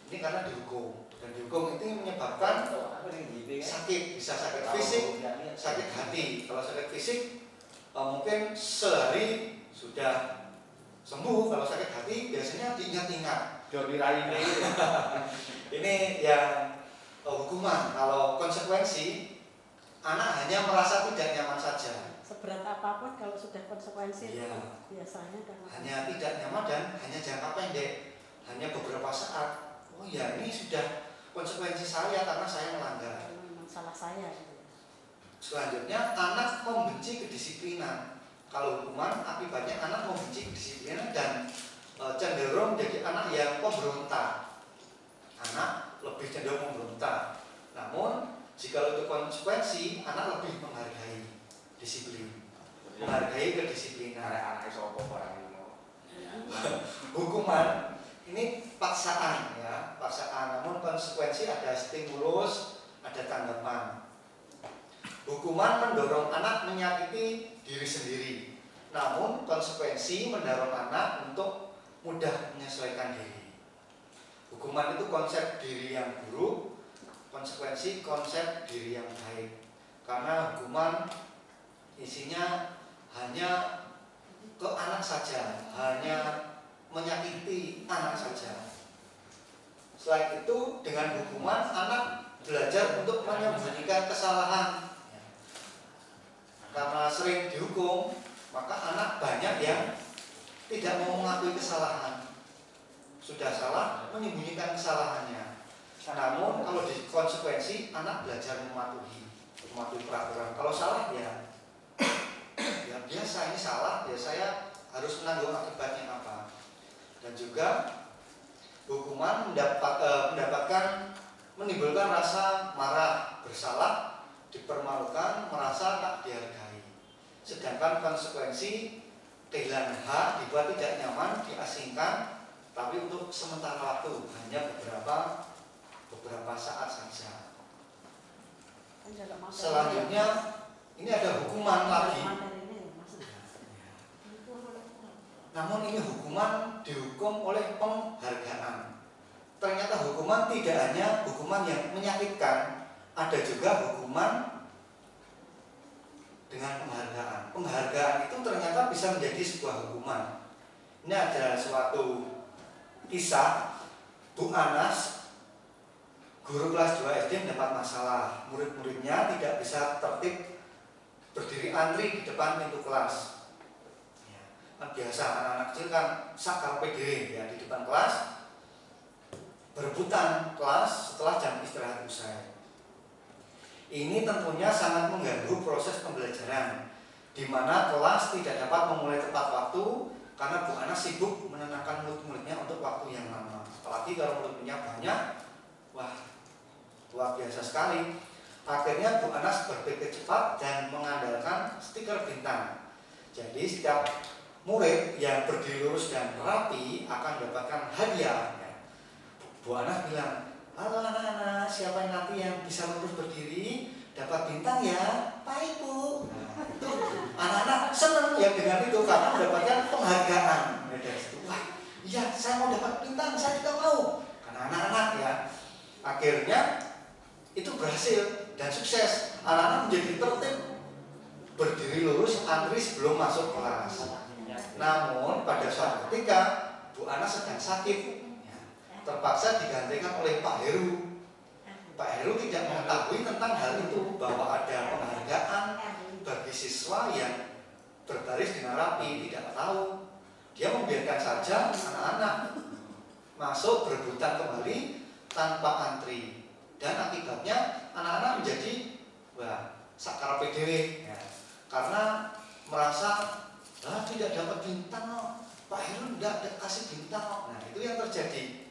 S1: Ini karena dihukum. Dan dihukum itu menyebabkan sakit, bisa sakit fisik, sakit hati. Kalau sakit fisik mungkin sehari sudah sembuh. Kalau sakit hati biasanya diingat-ingat. Ini yang hukuman. Kalau konsekuensi, anak hanya merasa tidak nyaman saja.
S2: Seberat apapun kalau sudah konsekuensi itu
S1: Iya.
S2: biasanya karena
S1: Hanya tidak nyaman dan hanya jangka pendek, hanya beberapa saat. Oh ya, ini sudah konsekuensi saya karena saya melanggar.
S2: memang salah saya gitu ya.
S1: Selanjutnya, anak membenci kedisiplinan. Kalau hukuman, akibatnya anak membenci kedisiplinan dan cenderung menjadi anak yang pemberontak. Anak lebih cenderung memberontak. Namun, jika itu konsekuensi, anak lebih menghargai disiplin, menghargai kedisiplinan.
S3: Anak iso apa barang ini.
S1: Hukuman ini paksaan ya, paksaan. Namun konsekuensi ada stimulus, ada tanggapan. Hukuman mendorong anak menyakiti diri sendiri. namun konsekuensi mendorong anak untuk mudah menyesuaikan diri. Hukuman itu konsep diri yang buruk, konsekuensi konsep diri yang baik. Karena hukuman isinya hanya ke anak saja, hanya menyakiti anak saja. Selain itu, dengan hukuman anak belajar untuk menyembunyikan kesalahan. Karena sering dihukum, maka anak banyak yang tidak mau mengakui kesalahan. Sudah salah, menyembunyikan kesalahannya. Namun kalau di konsekuensi, anak belajar mematuhi peraturan. Kalau salah ya biasa, ini salah, ya saya harus menanggung akibatnya apa. Dan juga hukuman mendapatkan menimbulkan rasa marah, bersalah, dipermalukan, merasa tak dihargai. Sedangkan konsekuensi kehilangan hak, dibuat tidak nyaman, diasingkan, tapi untuk sementara waktu, hanya beberapa saat saja. Selanjutnya ini ada hukuman lagi. Namun ini hukuman dihukum oleh penghargaan. Ternyata hukuman tidak hanya hukuman yang menyakitkan, ada juga hukuman dengan penghargaan. Penghargaan itu ternyata bisa menjadi sebuah hukuman. Ini ada suatu kisah Bu Anas, guru kelas 2 SD mendapat masalah. Murid-muridnya tidak bisa tertib berdiri antri di depan pintu kelas. Biasa anak-anak kecil kan sakar PD ya, di depan kelas berebutan kelas setelah jam istirahat usai. Ini tentunya sangat mengganggu proses pembelajaran, di mana kelas tidak dapat memulai tepat waktu karena Bu Anas sibuk menenangkan murid-muridnya untuk waktu yang lama. Apalagi kalau murid-muridnya banyak, wah luar biasa sekali. Akhirnya Bu Anas berpikir cepat dan mengandalkan stiker bintang. Jadi setiap murid yang berdiri lurus dan rapi akan mendapatkan hadiah. Bu Anas bilang, halo anak-anak, siapa yang nanti yang bisa lurus berdiri dapat bintang ya, Pak Ibu. Nah, itu anak-anak senang ya dengan itu karena mendapatkan penghargaan. Wah, iya saya mau dapat bintang, saya juga mau. Karena anak-anak ya, akhirnya itu berhasil dan sukses. Anak-anak menjadi tertib, berdiri lurus antri sebelum masuk kelas. Namun pada suatu ketika Bu Anas sedang sakit, terpaksa digantikan oleh Pak Heru. Pak Heru tidak mengetahui tentang hal itu, bahwa ada penghargaan bagi siswa yang berbaris dengan rapi, tidak tahu. Dia membiarkan saja anak-anak masuk berebutan kembali tanpa antri, dan akibatnya anak-anak menjadi sakar PDW ya, karena merasa tidak dapat bintang, Pak Heru tidak kasih bintang. Nah itu yang terjadi.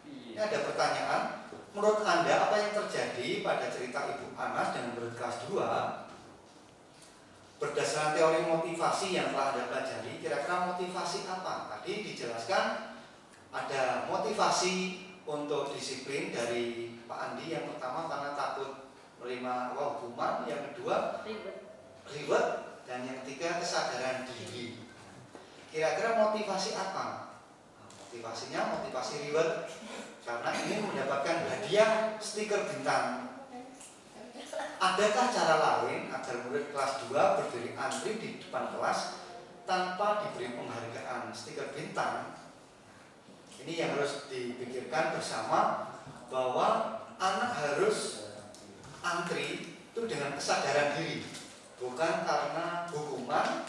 S1: Ini ada pertanyaan, menurut Anda apa yang terjadi pada cerita Ibu Anas dengan murid kelas 2? Berdasarkan teori motivasi yang telah Anda pelajari, kira-kira motivasi apa? Tadi dijelaskan ada motivasi untuk disiplin dari Pak Andi. Yang pertama karena takut menerima hukuman, yang kedua ribet, dan yang ketiga kesadaran diri. Kira-kira motivasi apa? Motivasinya motivasi reward, karena ingin mendapatkan hadiah stiker bintang. Adakah cara lain agar murid kelas 2 berdiri antri di depan kelas tanpa diberi penghargaan stiker bintang? Ini yang harus dipikirkan bersama, bahwa anak harus antri itu dengan kesadaran diri, bukan karena hukuman.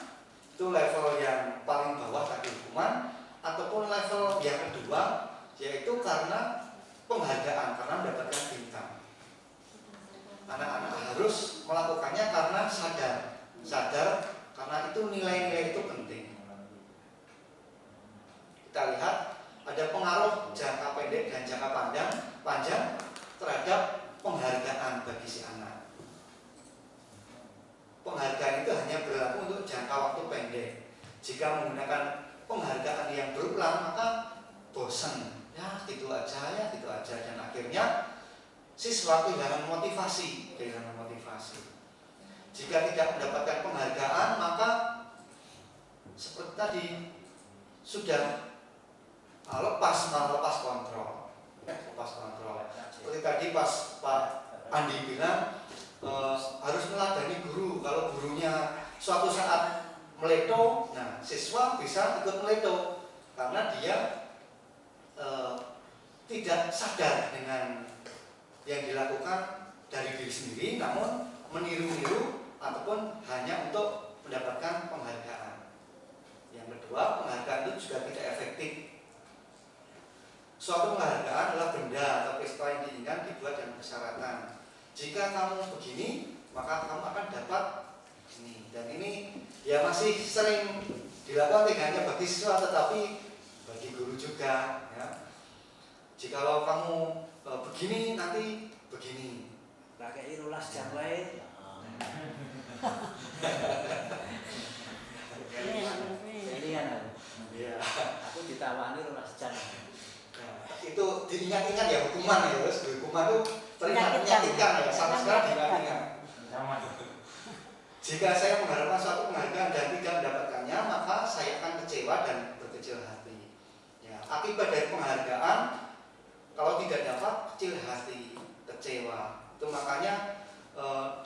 S1: Itu level yang paling bawah tadi hukuman, ataupun level yang kedua yaitu karena penghargaan, karena mendapatkan bintang. Anak-anak harus melakukannya karena sadar karena itu nilai-nilai itu penting. Kita lihat ada pengaruh jangka pendek dan jangka panjang terhadap penghargaan bagi si anak. Penghargaan itu hanya berlaku untuk jangka waktu pendek. Jika menggunakan penghargaan yang berulang, maka bosan. Ya gitu aja, dan akhirnya siswa kehilangan motivasi. Jika tidak mendapatkan penghargaan, maka seperti tadi sudah lepas kontrol. Seperti tadi pas Pak Andi bilang harus meladani guru. Kalau gurunya suatu saat meleto, nah siswa bisa ikut meleto karena dia tidak sadar dengan yang dilakukan dari diri sendiri, namun meniru-niru ataupun hanya untuk mendapatkan penghargaan. Yang kedua, penghargaan itu juga tidak efektif. Suatu penghargaan adalah benda atau peristiwa yang diinginkan dibuat dengan persyaratan. Jika kamu begini, maka kamu akan dapat ini. Dan ini ya masih sering dilakukan tidak hanya bagi siswa tetapi bagi guru juga. Ya. Jikalau kamu begini, nanti begini.
S4: Pakai rulas jam wae. Pilihan aku.
S1: Ya.
S4: Aku ditawani rulas jam.
S1: Nah, itu diingat-ingat ya hukuman ya, terus hukuman itu terlihat menyakitkan ya, sampai sekarang diingat-ingat. Jika saya mengharapkan suatu penghargaan dan tidak mendapatkannya, maka saya akan kecewa dan berkecil hati. Ya, akibat dari penghargaan, kalau tidak dapat kecil hati, kecewa. Itu makanya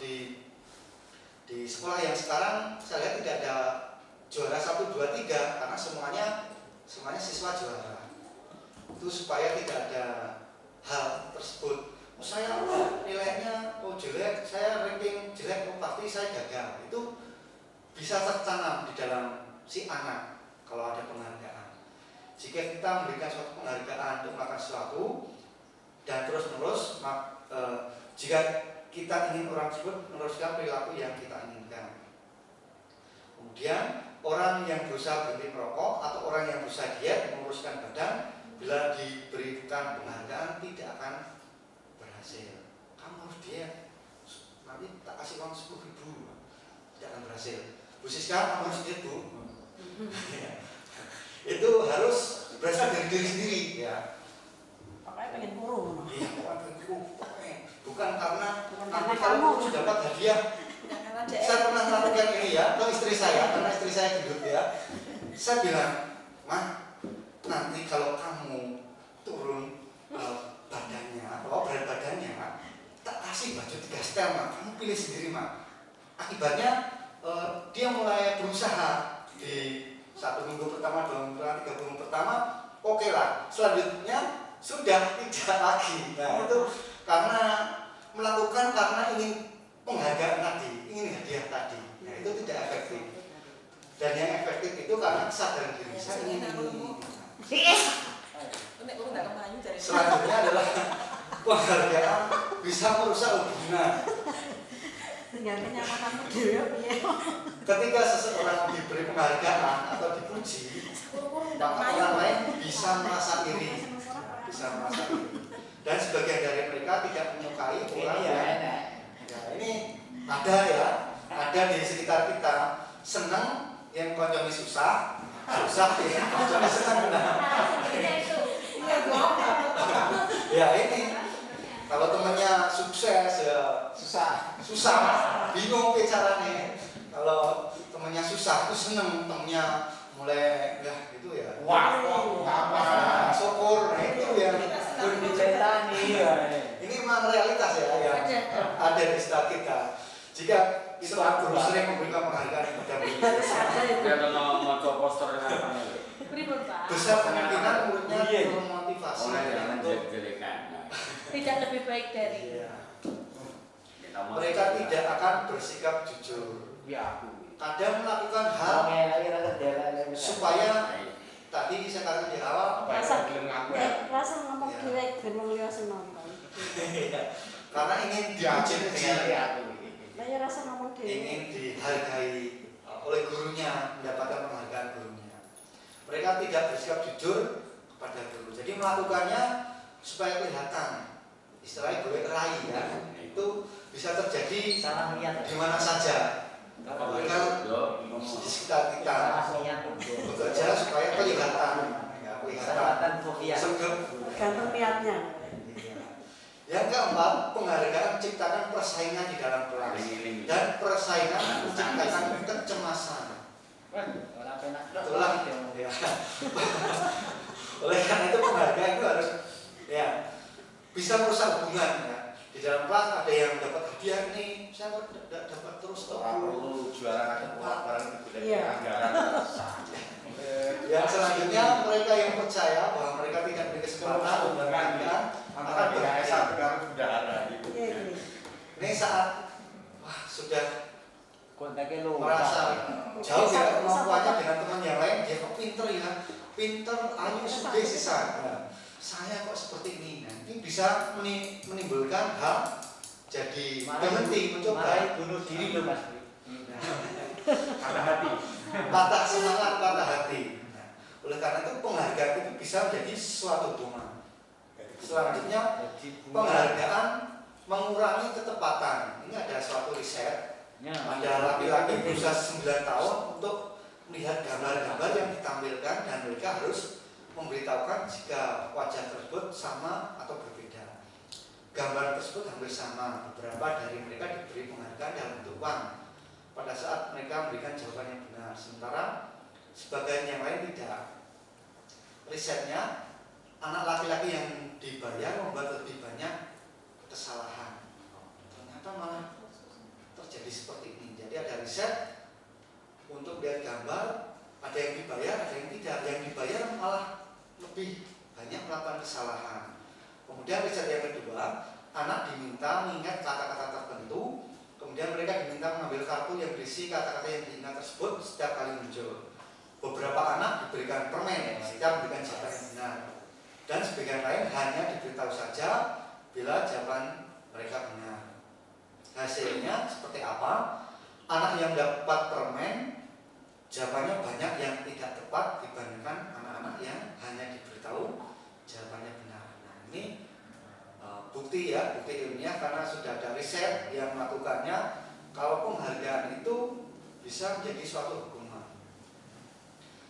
S1: di sekolah yang sekarang saya lihat tidak ada juara 1, 2, 3 karena semuanya siswa juara. Itu supaya tidak ada hal tersebut. Saya nilainya jelek, saya ranking jelek, pasti saya gagal. Itu bisa tertanam di dalam si anak kalau ada penghargaan. Jika kita memberikan suatu penghargaan untuk melakukan sesuatu dan terus-menerus, jika kita ingin orang tersebut meneruskan perilaku yang kita inginkan. Kemudian orang yang berusaha berhenti merokok atau orang yang berusaha diet menguruskan badan, bila diberikan penghargaan tidak akan berhasil. Kamu harus diet, nanti tak kasih uang 10.000, tidak akan berhasil. Bu Siska, kamu harus diet, Bu. Itu harus berasal dari diri sendiri, ya.
S2: Pokoknya pengen kurung.
S1: Iya, pengen kurung. Bukan karena nanti kalau kamu dapat hadiah. Saya pernah melakukan ini ya, ke istri saya, karena istri saya gendut ya. Saya bilang, "Mah, nanti kalau kamu turun badannya, berat badannya, tak kasih baju 3 setel, Mak. Kamu pilih sendiri, Mak." Akibatnya dia mulai berusaha di 1 minggu pertama, 2 minggu pertama, 3 minggu pertama, oke lah. Selanjutnya sudah tidak lagi. Nah itu karena melakukan karena ingin penghargaan tadi, ingin hadiah tadi. Nah itu tidak efektif. Dan yang efektif itu karena kesadaran diri saya ingin ini. Selanjutnya adalah penghargaan bisa merusak hubungan.
S2: Tinggalnya makan dewe.
S1: Ketika seseorang diberi penghargaan atau dipuji, maka orang lain bisa merasa iri, dan sebagian dari mereka tidak menyukai orang yang ini ada di sekitar kita senang yang koncomi susah ya koncomi senang. Ya ini kalau temannya sukses ya susah bingung caranya. Kalau temannya susah itu seneng, temannya mulai ya gitu ya syukur. Nah itu yang ini memang realitas ya yang ada di sekitar kita. Jika kita guru sering memberikan penghargaan kepada murid, besar kemungkinan muridnya termotivasi untuk
S6: tidak lebih baik dari
S1: mereka tidak akan bersikap jujur. Kadang melakukan hal supaya tadi saya katakan di awal
S2: Rasa ngomong dewe ben wong liya seneng.
S1: karena ingin dipuji,
S2: Lah ya rasa ngomong dewe.
S1: ingin dihargai oleh gurunya, mendapatkan penghargaan gurunya. Mereka tidak bersikap jujur kepada guru. Jadi melakukannya supaya kelihatan. Istilahnya boleh rai ya. Itu bisa terjadi di mana saja. Mereka di sekitar kita bekerja supaya kelihatan, senggup.
S2: Gantung niatnya.
S1: Yang keempat, penghargaan menciptakan persaingan di dalam kelas dan persaingan menciptakan kecemasan.
S4: Orang penak
S1: Itulah ya. Oleh karena itu penghargaan itu harus ya bisa merusak hubungan ya. Di dalam kelas ada yang dapat hadiah nih, saya kok tidak dapat terus kok.
S3: Orang perlu juara ada barang itu
S2: Iya.
S3: anggaran.
S1: Yang selanjutnya mereka yang percaya bahwa mereka tidak diberi kesempatan menghargaan akan berhasil.
S3: Sudah ada gitu.
S2: Iya, iya.
S1: Ini saat wah sudah
S4: kontaknya lu
S1: merasa jauh ya kemampuannya dengan teman yang lain, dia kok pinter ya, pinter, ayu, sugih, sisa. Saya kok seperti ini. Nah, ini bisa menimbulkan hal jadi berhenti mencoba
S4: malah bunuh diri loh Mas.
S3: Ada hati.
S1: patah semangat, patah hati. Nah, oleh karena itu penghargaan itu bisa menjadi suatu doa. Selanjutnya penghargaan mengurangi ketepatan. Ini ada suatu riset. Ada laki-laki berusia 9 tahun untuk melihat gambar-gambar yang ditampilkan dan mereka harus memberitahukan jika wajah tersebut sama atau berbeda. Gambar tersebut hampir sama. Beberapa dari mereka diberi penghargaan dalam bentuk uang pada saat mereka memberikan jawaban yang benar. Sementara sebagian yang lain tidak. Risetnya, anak laki-laki yang dibayar membuat lebih banyak kesalahan. Ternyata malah terjadi seperti ini. Jadi ada riset untuk lihat gambar, ada yang dibayar, ada yang tidak. Yang dibayar malah lebih banyak melakukan kesalahan. Kemudian riset yang kedua, anak diminta mengingat kata-kata tertentu. Kemudian mereka diminta mengambil kartu yang berisi kata-kata yang diingat tersebut setiap kali muncul. Beberapa anak diberikan permen setiap memberikan jawaban yang benar. Dan sebagian lain hanya diberitahu saja bila jawaban mereka benar. Hasilnya seperti apa? Anak yang dapat permen jawabannya banyak yang tidak tepat dibandingkan anak-anak yang hanya diberitahu jawabannya benar. Nah, ini bukti ya, bukti ilmiah karena sudah ada riset yang melakukannya kalau penghargaan itu bisa menjadi suatu hukuman.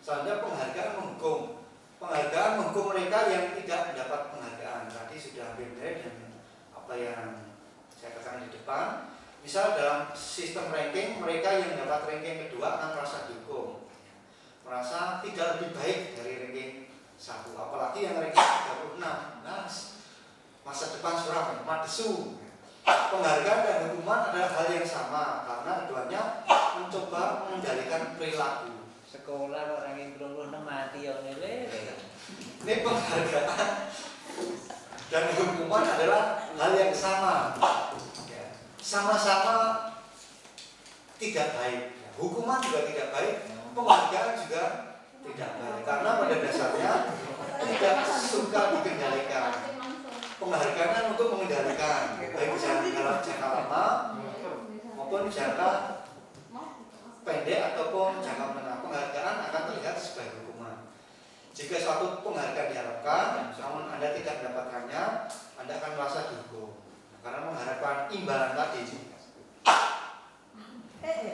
S1: Selanjutnya penghargaan menghukum. Penghargaan menghukum mereka yang tidak mendapat penghargaan. Tadi sudah hampir mirip dengan apa yang saya katakan di depan. Misal dalam sistem ranking, mereka yang dapat ranking kedua akan merasa dihukum, merasa tidak lebih baik dari ranking 1. Apalagi yang ranking 36, nah, masa depan suram, madesu. Penghargaan dan hukuman adalah hal yang sama karena keduanya mencoba mengendalikan perilaku.
S4: Sekolah orang yang belum mati yang lele.
S1: Ini penghargaan dan hukuman adalah hal yang sama. Sama-sama tidak baik. Hukuman juga tidak baik, penghargaan juga tidak baik. Karena pada dasarnya tidak suka dikendalikan. Penghargaan untuk mengendalikan, baik dalam jangka lama maupun jangka pendek ataupun jangka menengah. Penghargaan akan terlihat sebagai hukuman. Jika suatu penghargaan diharapkan, namun Anda tidak mendapatkannya, Anda akan merasa dihukum. Karena mengharapkan imbalan tadi.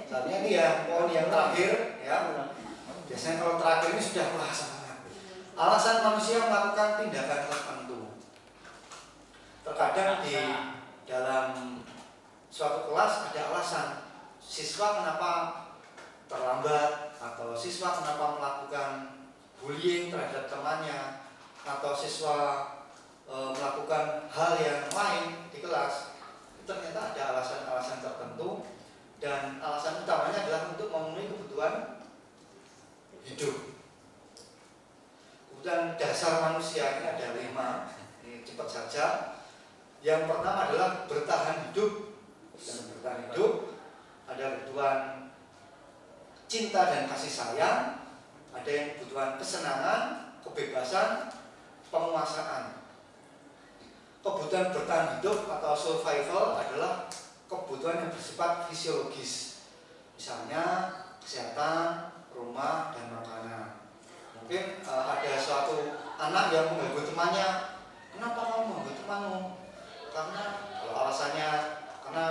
S1: Saatnya ini ya, poin yang terakhir ya. Biasanya kalau terakhir ini sudah wah semangat. Alasan manusia melakukan tindakan tertentu. Terkadang di dalam suatu kelas ada alasan siswa kenapa terlambat atau siswa kenapa melakukan bullying terhadap temannya atau siswa melakukan hal yang lain di kelas. Ternyata ada alasan-alasan tertentu dan alasan utamanya adalah untuk memenuhi kebutuhan hidup. Kebutuhan dasar manusia ini ada 5. Ini cepat saja. Yang pertama adalah bertahan hidup. Dan bertahan hidup ada kebutuhan cinta dan kasih sayang, ada yang kebutuhan kesenangan, kebebasan, penguasaan. Kebutuhan bertahan hidup atau survival adalah kebutuhan yang bersifat fisiologis. Misalnya kesehatan, rumah, dan makanan. Mungkin ada suatu anak yang mengganggu temannya. Kenapa kamu mengganggu temanmu? Karena kalau alasannya karena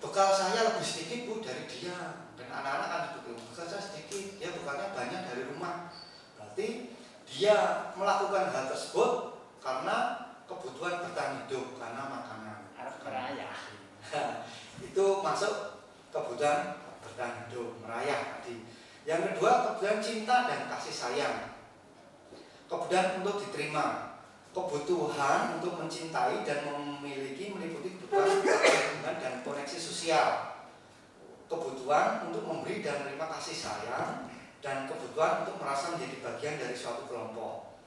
S1: bekal saya lebih sedikit bu dari dia. Dan anak-anak kan begitu, bekal saya sedikit, dia bekalnya banyak dari rumah. Berarti dia melakukan hal tersebut karena kebutuhan bertahan hidup, karena makanan.
S4: Harap merayah.
S1: Itu masuk kebutuhan bertahan hidup, merayah tadi. Yang kedua, kebutuhan cinta dan kasih sayang. Kebutuhan untuk diterima, kebutuhan untuk mencintai dan memiliki meliputi kebutuhan hubungan dan koneksi sosial, kebutuhan untuk memberi dan menerima kasih sayang, dan kebutuhan untuk merasa menjadi bagian dari suatu kelompok.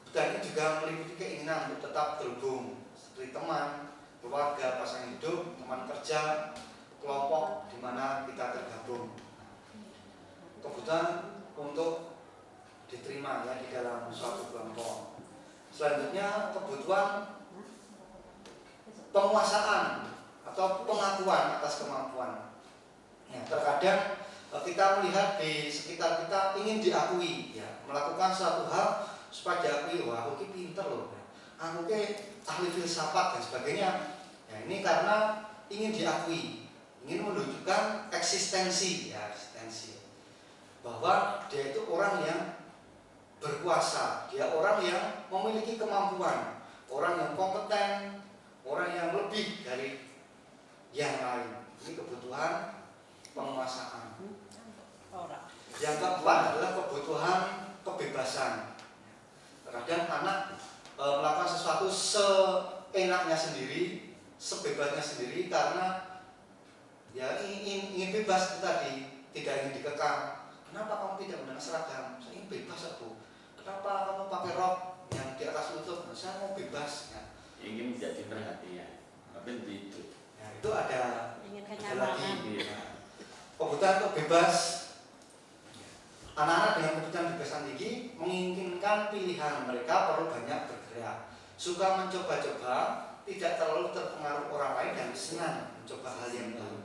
S1: Kebutuhan ini juga meliputi keinginan untuk tetap terhubung seperti teman, keluarga, pasangan hidup, teman kerja, kelompok di mana kita tergabung. Kebutuhan untuk diterima ya di dalam suatu kelompok. Selanjutnya kebutuhan penguasaan atau pengakuan atas kemampuan. Ya, terkadang kita melihat di sekitar kita ingin diakui, ya, melakukan suatu hal supaya diakui, wah aku ini pinter loh, aku ini ahli filsafat dan sebagainya. Ya, ini karena ingin diakui, ingin menunjukkan eksistensi, ya, eksistensi bahwa dia itu orang yang berkuasa, dia orang yang memiliki kemampuan, orang yang kompeten, orang yang lebih dari yang lain. Ini kebutuhan penguasaan. Yang keempat adalah kebutuhan kebebasan. Terkadang anak melakukan sesuatu seenaknya sendiri, sebebasnya sendiri karena ya ingin bebas itu tadi, tidak ingin dikekang. Kenapa kamu tidak menggunakan seragam? Saya ingin bebas aku. Kenapa kamu pakai rok yang di atas lutut? Saya mau bebas. Ya.
S7: Ingin menjadi perhatian, tapi itu.
S1: Ya, itu ada
S2: Ingin
S1: lagi.
S2: kenyamanan.
S1: Ya. Kebutuhan untuk bebas. Anak-anak dengan kebutuhan kebebasan tinggi menginginkan pilihan, mereka perlu banyak bergerak, suka mencoba-coba, tidak terlalu terpengaruh orang lain dan senang mencoba hal yang baru.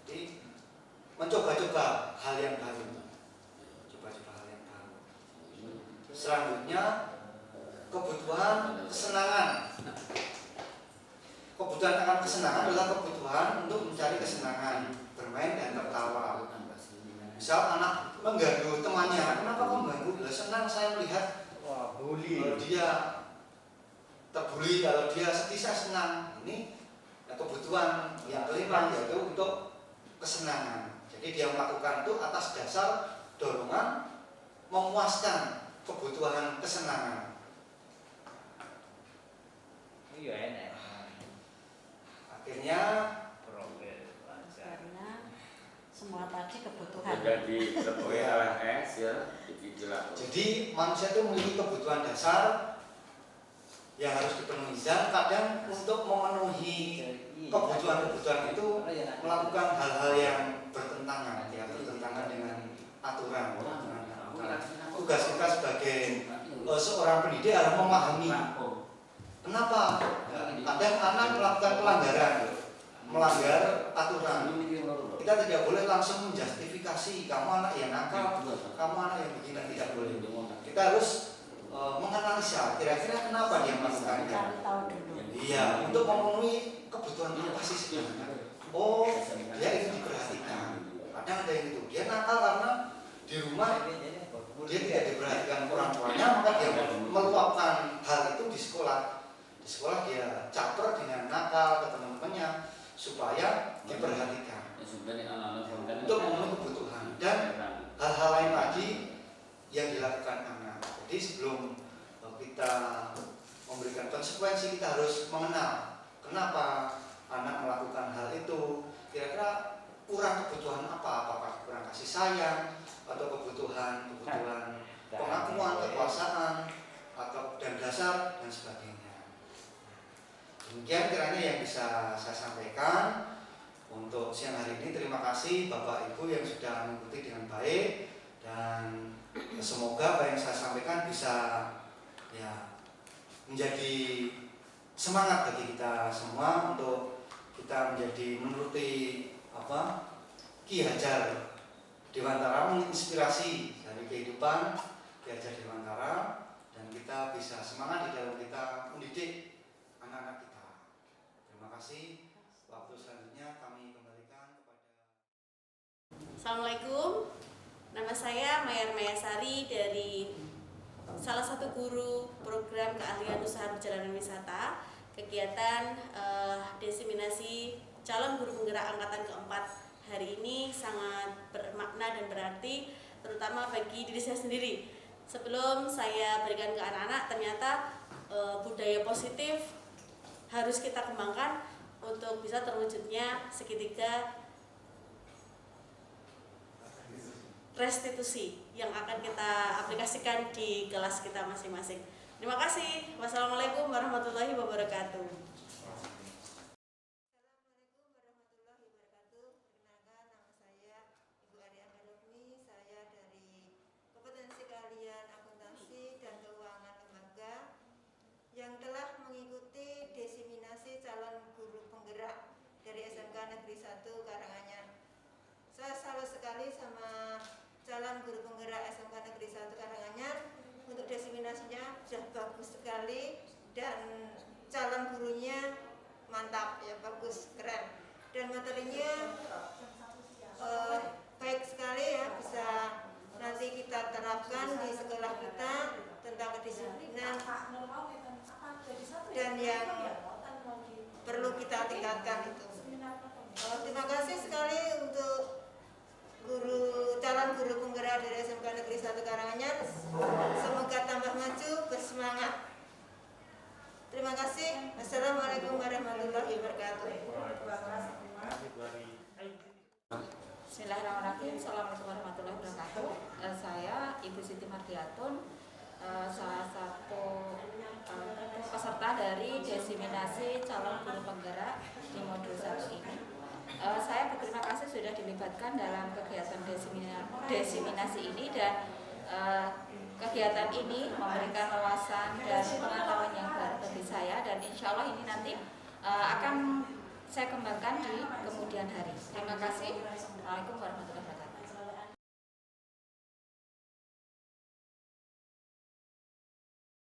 S1: Jadi mencoba-coba hal yang baru. Coba-coba hal yang baru. Selanjutnya kebutuhan kesenangan. Kebutuhan akan kesenangan adalah kebutuhan untuk mencari kesenangan, bermain dan tertawa. Misal anak mengganggu temannya, kenapa kamu mengganggu? Lah senang saya melihat kalau dia terbuli, kalau dia sedih saya senang. Ini ya, kebutuhan yang kelima yaitu untuk kesenangan. Jadi dia melakukan itu atas dasar dorongan memuaskan kebutuhan kesenangan.
S4: Iya enak.
S1: Akhirnya
S2: Karena semua tadi kebutuhan.
S7: Jadi WLS ya, itulah.
S1: jadi manusia itu memiliki kebutuhan dasar yang harus dipenuhi, dan kadang untuk memenuhi kebutuhan-kebutuhan itu melakukan hal-hal yang bertentangan, ya, bertentangan dengan aturan. Tugas kita sebagai seorang pendidik adalah memahami kenapa kadang anak melakukan pelanggaran, melanggar aturan. Kita tidak boleh langsung menjustifikasi kamu anak yang nakal, kamu anak yang begini, tidak boleh. Kita harus menganalisa kira-kira kenapa dia melakukannya.
S2: Cari tahu dulu.
S1: Iya, untuk memenuhi kebutuhan apa sih sebenarnya? Oh, dia ingin diperhatikan. Kadang ada yang itu, dia nakal karena di rumah dia tidak diperhatikan orang tuanya, maka dia meluapkan hal itu di sekolah. Di sekolah dia caper dengan nakal ke teman-temannya supaya diperhatikan untuk memenuhi kebutuhan dan hal-hal lain lagi yang dilakukan anak. Jadi sebelum kita memberikan konsekuensi, kita harus mengenal kenapa anak melakukan hal itu. Kira-kira kurang kebutuhan apa? Apakah kurang kasih sayang atau kebutuhan pengakuan, kekuasaan atau dan dasar dan sebagainya. Demikian kiranya yang bisa saya sampaikan untuk siang hari ini. Terima kasih Bapak Ibu yang sudah mengikuti dengan baik, dan semoga apa yang saya sampaikan bisa ya menjadi semangat bagi kita semua untuk kita menjadi menuruti apa Ki Hajar Dewantara, menginspirasi dari kehidupan Ki Hajar Dewantara, dan kita bisa semangat di dalam kita mendidik anak-anak kita. Terima kasih. Waktu selanjutnya kami kembalikan kepada.
S6: Assalamualaikum, nama saya Mayar Mayasari dari salah satu guru program keahlian usaha perjalanan wisata, kegiatan desiminasi calon guru penggerak angkatan keempat hari ini sangat bermakna dan berarti terutama bagi diri saya sendiri. Sebelum saya berikan ke anak-anak, ternyata budaya positif harus kita kembangkan untuk bisa terwujudnya segitiga restitusi yang akan kita aplikasikan di kelas kita masing-masing. Terima kasih. Wassalamualaikum warahmatullahi wabarakatuh.
S8: Assalamualaikum warahmatullahi wabarakatuh. Perkenalkan, nama saya Ibu Ariana Rufni. Saya dari Kompetensi Keahlian Akuntansi dan Keuangan Lembaga yang telah mengikuti desiminasi calon guru penggerak dari SMK Negeri 1 Karanganyar. Saya salut sekali sama calon guru penggerak SMK Negeri 1 Karanganyar. Untuk desiminasinya sudah bagus sekali dan calon gurunya mantap ya, bagus, keren, dan materinya baik sekali ya, bisa nanti kita terapkan di sekolah kita tentang kedisiplinan dan yang perlu kita tingkatkan itu. Terima kasih sekali untuk calon guru penggerak dari SMK Negeri 1 Karanganyar. Semoga tambah maju, bersemangat. Terima kasih. Assalamualaikum warahmatullahi wabarakatuh.
S9: Bismillahirrahmanirrahim. Assalamualaikum warahmatullahi wabarakatuh. Saya Ibu Siti Mardiatun, salah satu peserta dari desiminasi calon guru penggerak di modul 1 ini. Saya berterima kasih sudah dilibatkan dalam kegiatan desiminasi ini, dan kegiatan ini memberikan wawasan dan pengetahuan yang baru bagi saya, dan insya Allah ini nanti akan saya kembangkan di kemudian hari. Terima kasih. Assalamualaikum warahmatullahi wabarakatuh.